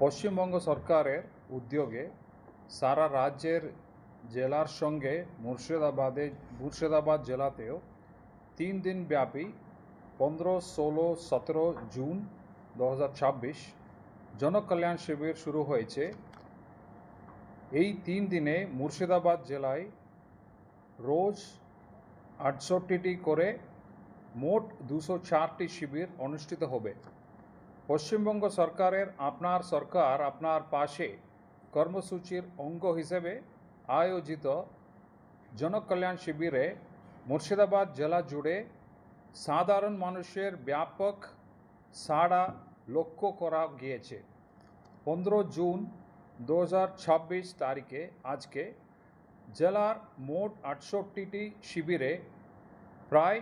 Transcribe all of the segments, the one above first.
পশ্চিমবঙ্গ সরকারের উদ্যোগে সারা রাজ্যের জেলার সঙ্গে মুর্শিদাবাদ জেলাতেও 3 দিন ব্যাপী 15, 16, 17 জুন 2026 জনকল্যাণ শিবির শুরু হয়েছে। এই 3 দিনে মুর্শিদাবাদ জেলায় রোজ 68টি করে মোট 204টি শিবির অনুষ্ঠিত হবে। পশ্চিমবঙ্গ সরকারের আপনার সরকার আপনার পাশে কর্মসূচির অঙ্গ হিসেবে আয়োজিত জনকল্যাণ শিবিরে মুর্শিদাবাদ জেলা জুড়ে সাধারণ মানুষের ব্যাপক সাড়া লক্ষ্য করা গিয়েছে। 15 জুন 2026 তারিখে আজকে জেলার মোট 68টি শিবিরে প্রায়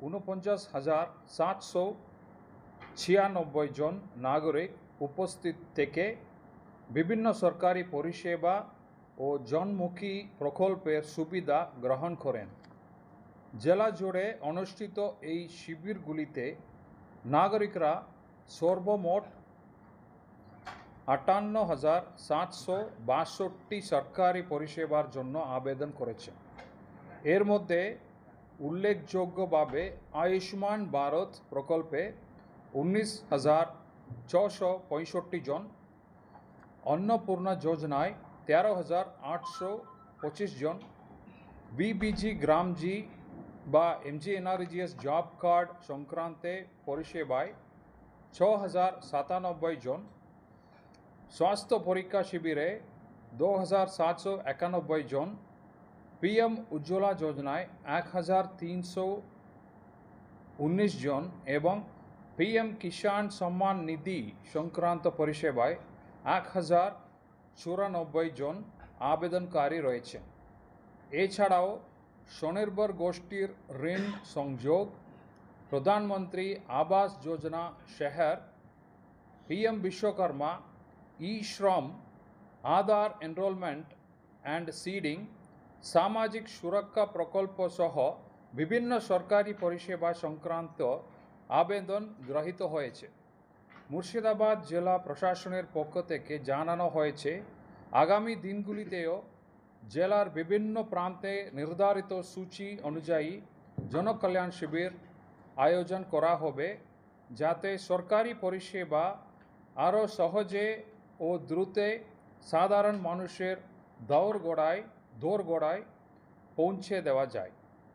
49,796 জন নাগরিক উপস্থিত থেকে বিভিন্ন সরকারি পরিষেবা ও জনমুখী প্রকল্পের সুবিধা গ্রহণ করেন। জেলা জুড়ে অনুষ্ঠিত এই শিবিরগুলিতে নাগরিকরা সর্বমোট 58,762 সরকারি পরিষেবার জন্য আবেদন করেছেন। এর মধ্যে উল্লেখযোগ্যভাবে আয়ুষ্মান ভারত প্রকল্পে 19,665 জন, অন্নপূর্ণা যোজনায় 13,825 জন, বিবিজি গ্রামজি বা এমজিএনআরজিএস জব কার্ড সংক্রান্তে পরিষেবায় 6,097 জন, স্বাস্থ্য পরীক্ষা শিবিরে 2,791 জন, পিএম উজ্জ্বলা যোজনায় 1,319 জন এবং পিএম কিষাণ সম্মান নিধি সংক্রান্ত পরিষেবায় 1,094 জন আবেদনকারী রয়েছেন। এছাড়াও স্বনির্ভর গোষ্ঠীর ঋণ সংযোগ, প্রধানমন্ত্রী আবাস যোজনা শহর, পিএম বিশ্বকর্মা, ই শ্রম, আধার এনরোলমেন্ট অ্যান্ড সিডিং, সামাজিক সুরক্ষা প্রকল্প সহ বিভিন্ন সরকারি পরিষেবা সংক্রান্ত আবেদন গৃহীত হয়েছে। মুর্শিদাবাদ জেলা প্রশাসনের পক্ষ থেকে জানানো হয়েছে, আগামী দিনগুলিতেও জেলার বিভিন্ন প্রান্তে নির্ধারিত সূচি অনুযায়ী জনকল্যাণ শিবির আয়োজন করা হবে, যাতে সরকারি পরিষেবা আরও সহজে ও দ্রুত সাধারণ মানুষের দোরগোড়ায় পৌঁছে দেওয়া যায়।